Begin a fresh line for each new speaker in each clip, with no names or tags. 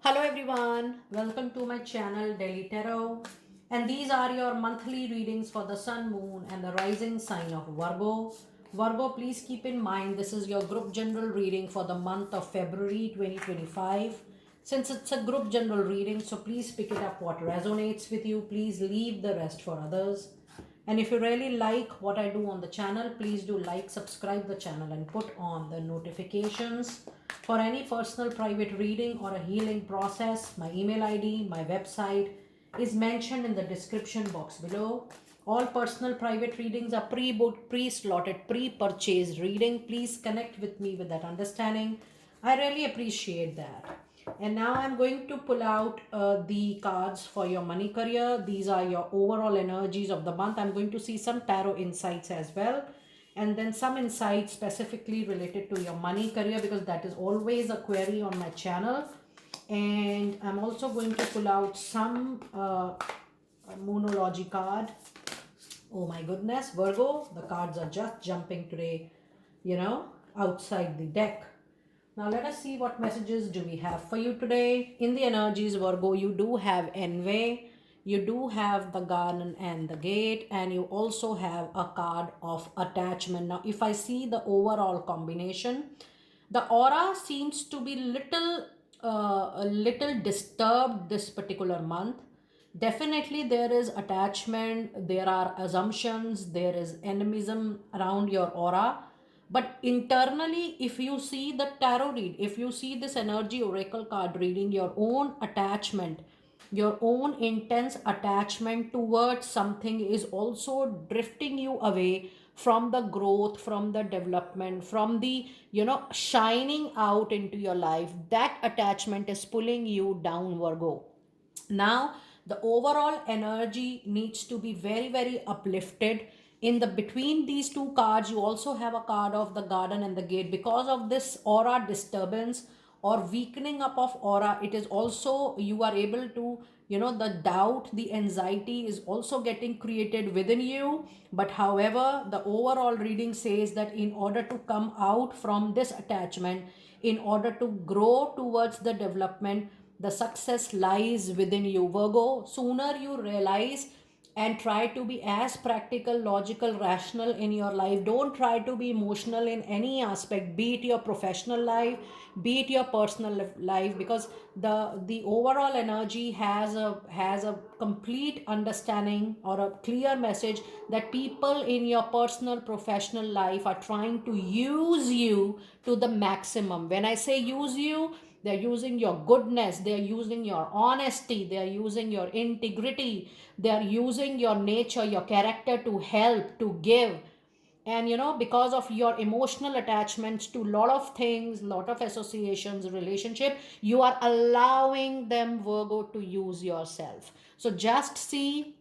Hello everyone, welcome to my channel Daily Tarot, and these are your monthly readings for the sun, moon and the rising sign of Virgo. Virgo, please keep in mind this is your group general reading for the month of February 2025. Since it's a group general reading, so please pick it up what resonates with you. Please leave the rest for others. And if you really like what I do on the channel, please do like, subscribe the channel and put on the notifications. For any personal private reading or a healing process, my email ID, my website is mentioned in the description box below. All personal private readings are pre-booked, pre-slotted, pre-purchased reading. Please connect with me with that understanding. I really appreciate that. And now I'm going to pull out the cards for your money career. These are your overall energies of the month. I'm going to see some tarot insights as well. And then some insights specifically related to your money career, because that is always a query on my channel. And I'm also going to pull out some Moonology card. Oh my goodness, Virgo, the cards are just jumping today, outside the deck. Now let us see what messages do we have for you today. In the energies, Virgo, you do have envy, you do have the garden and the gate, and you also have a card of attachment. Now if I see the overall combination, the aura seems to be a little disturbed this particular month. Definitely there is attachment, there are assumptions, there is animism around your aura. But internally, if you see the tarot read, if you see this energy oracle card reading, your own attachment, your own intense attachment towards something is also drifting you away from the growth, from the development, from the shining out into your life. That attachment is pulling you down, Virgo. Now the overall energy needs to be very very uplifted. In the between these two cards, you also have a card of the garden and the gate. Because of this aura disturbance or weakening up of aura, it is also, you are able to, the doubt, the anxiety is also getting created within you. But however, the overall reading says that in order to come out from this attachment, in order to grow towards the development, the success lies within you, Virgo. Sooner you realize and try to be as practical, logical, rational in your life. Don't try to be emotional in any aspect, be it your professional life, be it your personal life, because the overall energy has a complete understanding or a clear message that people in your personal professional life are trying to use you to the maximum. When I say use you, they're using your goodness, they're using your honesty, they're using your integrity, they're using your nature, your character to help, to give. And because of your emotional attachments to lot of things, lot of associations, relationship, you are allowing them, Virgo, to use yourself. So just see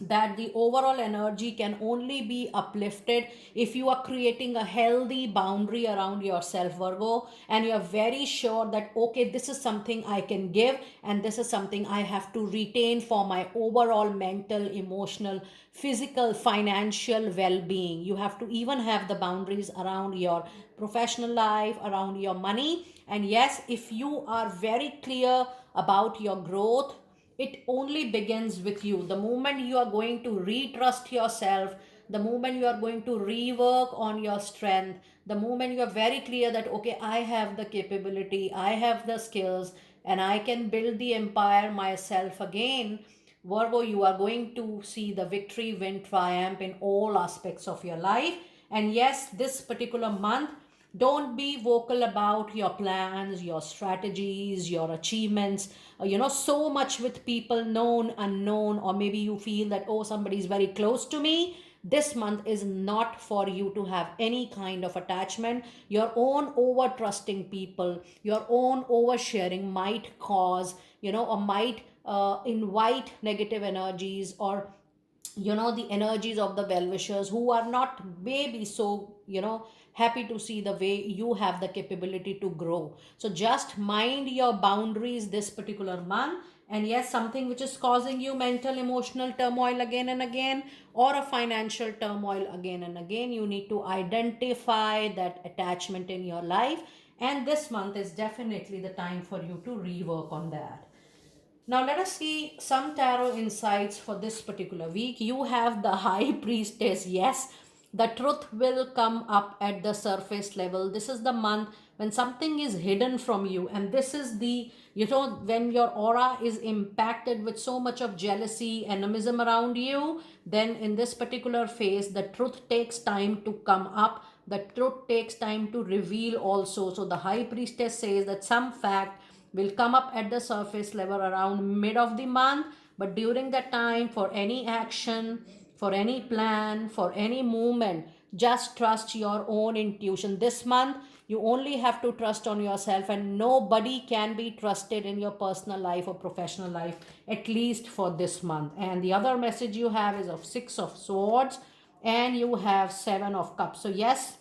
that the overall energy can only be uplifted if you are creating a healthy boundary around yourself, Virgo, and you're very sure that okay, this is something I can give and this is something I have to retain for my overall mental, emotional, physical, financial well-being. You have to even have the boundaries around your professional life, around your money. And yes, if you are very clear about your growth, it only begins with you. The moment you are going to retrust yourself, the moment you are going to rework on your strength, the moment you are very clear that okay, I have the capability, I have the skills, and I can build the empire myself again, Virgo, you are going to see the victory, win, triumph in all aspects of your life. And yes, this particular month, don't be vocal about your plans, your strategies, your achievements. So much with people, known, unknown, or maybe you feel that, oh, somebody is very close to me. This month is not for you to have any kind of attachment. Your own over trusting people, your own oversharing might cause, or might invite negative energies, or the energies of the well-wishers who are not maybe so happy to see the way you have the capability to grow. So just mind your boundaries this particular month. And yes, something which is causing you mental, emotional turmoil again and again, or a financial turmoil again and again, you need to identify that attachment in your life And this month is definitely the time for you to rework on that. Now, let us see some tarot insights for this particular week. You have the High Priestess. Yes, the truth will come up at the surface level. This is the month when something is hidden from you, and this is the, when your aura is impacted with so much of jealousy, animism around you, then in this particular phase, the truth takes time to come up. The truth takes time to reveal also. So, the High Priestess says that some fact will come up at the surface level around mid of the month, but during that time, for any action, for any plan, for any movement, just trust your own intuition. This month you only have to trust on yourself, and nobody can be trusted in your personal life or professional life, at least for this month. And the other message you have is of 6 of Swords, and you have 7 of Cups. So yes,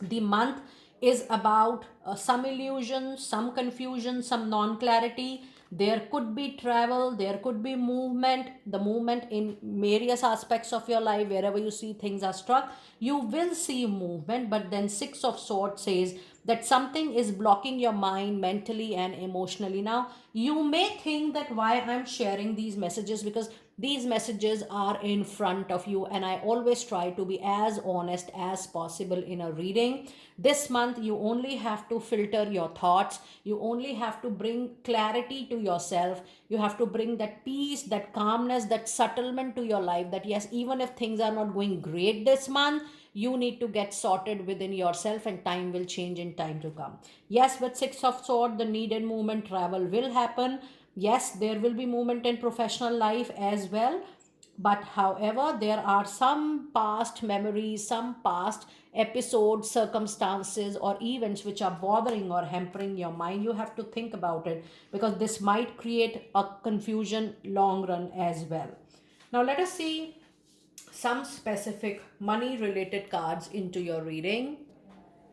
the month is about some illusion, some confusion, some non clarity. There could be travel, there could be movement, the movement in various aspects of your life. Wherever you see things are struck, you will see movement. But then 6 of Swords says that something is blocking your mind mentally and emotionally. Now, you may think that why I'm sharing these messages, because these messages are in front of you, and I always try to be as honest as possible in a reading. This month, you only have to filter your thoughts, you only have to bring clarity to yourself, you have to bring that peace, that calmness, that settlement to your life. That yes, even if things are not going great this month, you need to get sorted within yourself, and time will change in time to come. Yes, with 6 of Swords, the needed movement, travel will happen. Yes, there will be movement in professional life as well. But however, there are some past memories, some past episodes, circumstances, or events which are bothering or hampering your mind. You have to think about it, because this might create a confusion long run as well. Now, let us see some specific money related cards into your reading.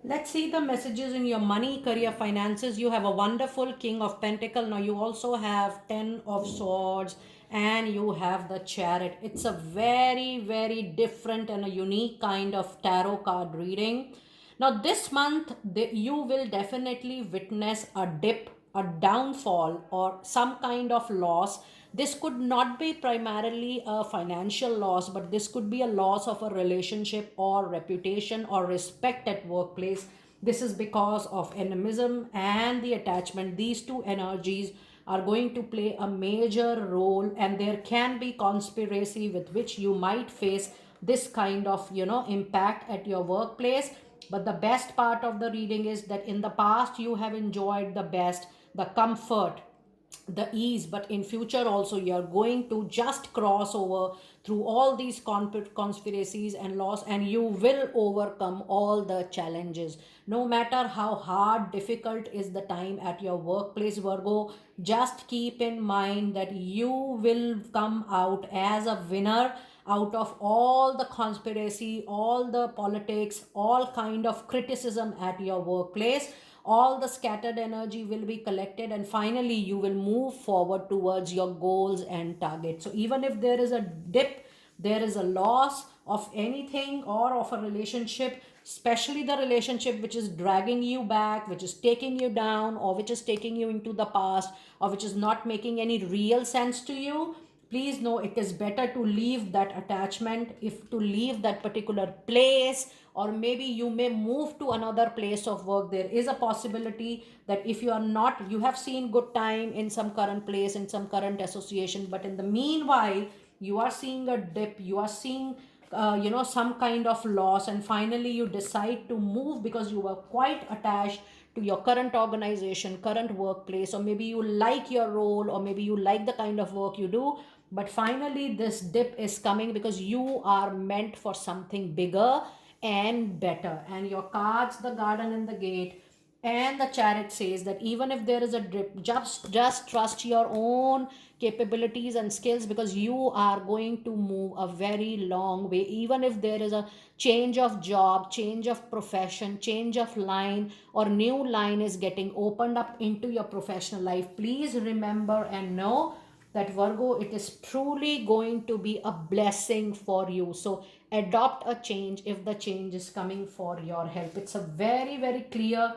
Let's see the messages in your money, career, finances. You have a wonderful King of Pentacle. Now you also have 10 of Swords, and you have the Chariot. It's a very, very different and a unique kind of tarot card reading. Now this month, you will definitely witness a dip, a downfall, or some kind of loss. This could not be primarily a financial loss, but this could be a loss of a relationship or reputation or respect at workplace. This is because of animism and the attachment. These two energies are going to play a major role, and there can be conspiracy with which you might face this kind of impact at your workplace. But the best part of the reading is that in the past you have enjoyed the best, the comfort, the ease, but in future also you are going to just cross over through all these conspiracies and loss, and you will overcome all the challenges. No matter how hard, difficult is the time at your workplace, Virgo, just keep in mind that you will come out as a winner out of all the conspiracy, all the politics, all kind of criticism at your workplace. All the scattered energy will be collected, and finally you will move forward towards your goals and targets. So even if there is a dip, there is a loss of anything or of a relationship, especially the relationship which is dragging you back, which is taking you down, or which is taking you into the past, or which is not making any real sense to you, please know it is better to leave that attachment, if to leave that particular place, or maybe you may move to another place of work. There is a possibility that if you are not, you have seen good time in some current place, in some current association, but in the meanwhile you are seeing a dip, you are seeing some kind of loss, and finally you decide to move because you were quite attached to your current organization, current workplace, or maybe you like your role, or maybe you like the kind of work you do. But finally this dip is coming because you are meant for something bigger and better. And your cards, the Garden and the Gate and the Chariot, says that even if there is a dip, just trust your own capabilities and skills, because you are going to move a very long way. Even if there is a change of job, change of profession, change of line, or new line is getting opened up into your professional life, please remember and know that, Virgo, it is truly going to be a blessing for you. So adopt a change if the change is coming for your help. It's a very, very clear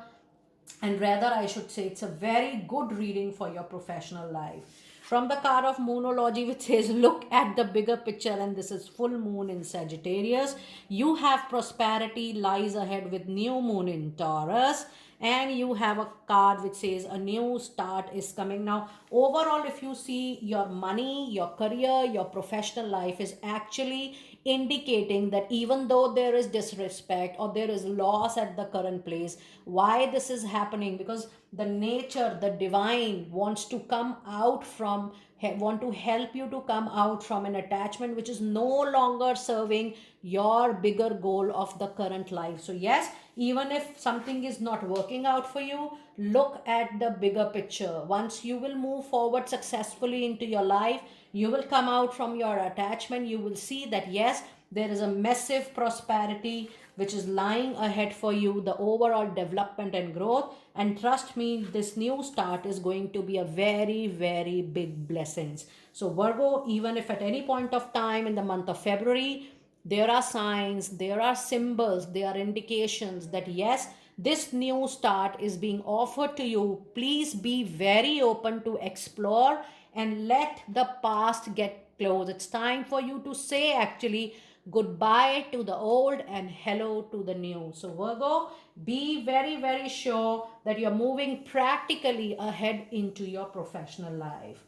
and rather I should say it's a very good reading for your professional life. From the card of Moonology, which says look at the bigger picture, and this is full moon in Sagittarius. You have prosperity lies ahead with new moon in Taurus, and you have a card which says a new start is coming. Now overall, if you see, your money, your career, your professional life is actually indicating that even though there is disrespect or there is loss at the current place, why this is happening? Because the nature, the divine wants to come out from, want to help you to come out from an attachment which is no longer serving your bigger goal of the current life. So yes, even if something is not working out for you, look at the bigger picture. Once you will move forward successfully into your life, you will come out from your attachment, you will see that yes, there is a massive prosperity which is lying ahead for you, the overall development and growth. And trust me, this new start is going to be a very, very big blessings. So Virgo, even if at any point of time in the month of February, there are signs, there are symbols, there are indications that yes, this new start is being offered to you. Please be very open to explore and let the past get close. It's time for you to say actually goodbye to the old and hello to the new. So Virgo, be very, very sure that you're moving practically ahead into your professional life.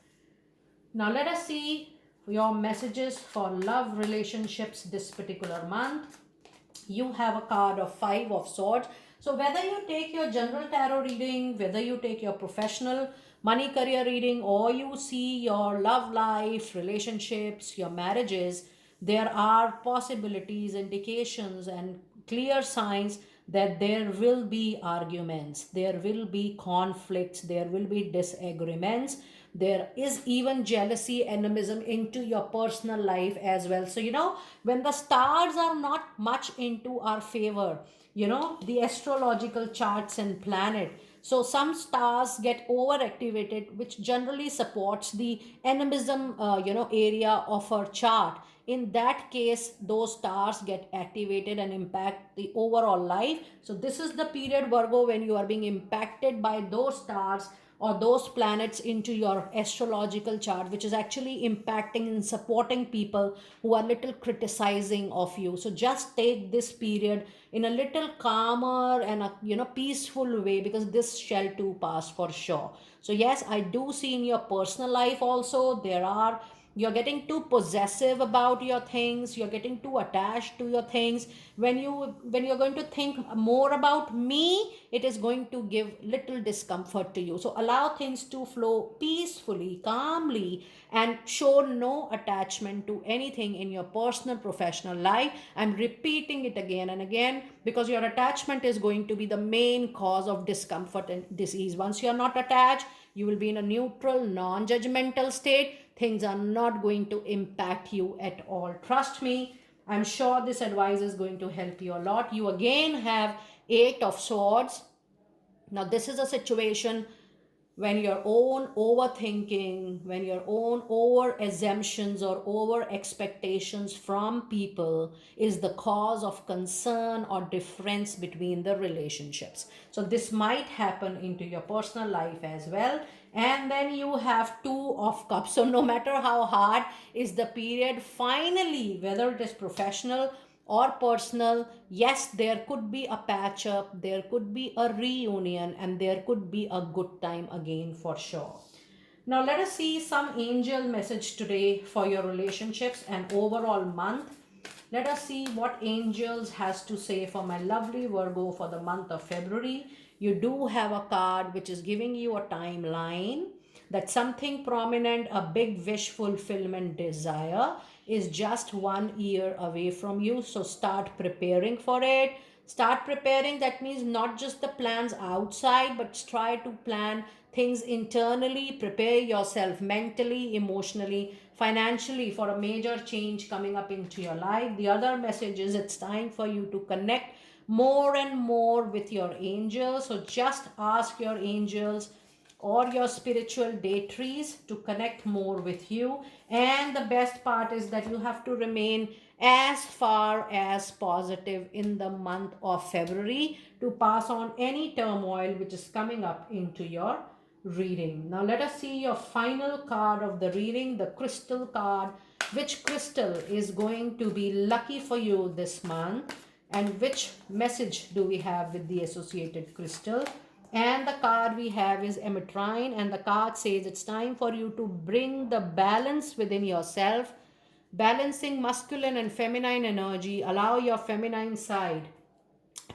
Now let us see your messages for love relationships this particular month. You have a card of 5 of Swords. So whether you take your general tarot reading, whether you take your professional money career reading, or you see your love life, relationships, your marriages, there are possibilities, indications, and clear signs that there will be arguments, there will be conflicts, there will be disagreements, there is even jealousy, animism into your personal life as well. So when the stars are not much into our favor, the astrological charts and planet, so some stars get overactivated, which generally supports the animism area of our chart. In that case, those stars get activated and impact the overall life. So this is the period, Virgo, when you are being impacted by those stars or those planets into your astrological chart, which is actually impacting and supporting people who are little criticizing of you. So just take this period in a little calmer and a peaceful way, because this shall too pass for sure. So yes, I do see in your personal life also there are, you're getting too possessive about your things, you're getting too attached to your things. When you're going to think more about me, it is going to give little discomfort to you. So allow things to flow peacefully, calmly, and show no attachment to anything in your personal professional life. I'm repeating it again and again, because your attachment is going to be the main cause of discomfort and disease. Once you're not attached, you will be in a neutral, non-judgmental state. Things are not going to impact you at all. Trust me, I'm sure this advice is going to help you a lot. You again have 8 of Swords. Now this is a situation when your own overthinking, when your own over assumptions or over expectations from people is the cause of concern or difference between the relationships. So this might happen into your personal life as well. And then you have 2 of Cups. So no matter how hard is the period, finally, whether it is professional or personal, yes, there could be a patch up, there could be a reunion, and there could be a good time again for sure. Now let us see some angel message today for your relationships and overall month. Let us see what angels has to say for my lovely Virgo for the month of February. You do have a card which is giving you a timeline that something prominent, a big wish fulfillment desire is just 1 year away from you. So start preparing for it. Start preparing, that means not just the plans outside, but try to plan things internally. Prepare yourself mentally, emotionally, financially for a major change coming up into your life. The other message is it's time for you to connect more and more with your angels. So just ask your angels or your spiritual deities to connect more with you. And the best part is that you have to remain as far as positive in the month of February to pass on any turmoil which is coming up into your reading. Now let us see your final card of the reading, the crystal card. Which crystal is going to be lucky for you this month, and which message do we have with the associated crystal? And the card we have is Emetrine, and the card says it's time for you to bring the balance within yourself, balancing masculine and feminine energy. Allow your feminine side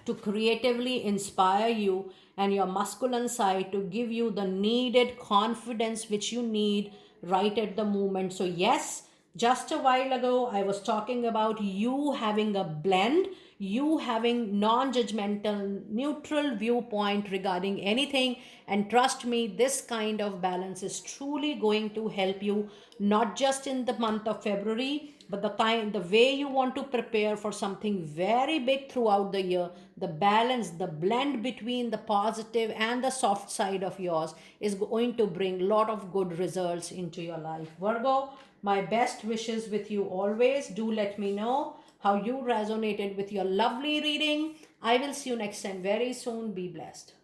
to creatively inspire you and your masculine side to give you the needed confidence which you need right at the moment. So yes, just a while ago I was talking about you having a blend, you having non-judgmental neutral viewpoint regarding anything, and trust me, this kind of balance is truly going to help you not just in the month of February, but the way you want to prepare for something very big throughout the year. The balance, the blend between the positive and the soft side of yours is going to bring a lot of good results into your life. Virgo, my best wishes with you always. Do let me know how you resonated with your lovely reading. I will see you next time very soon. Be blessed.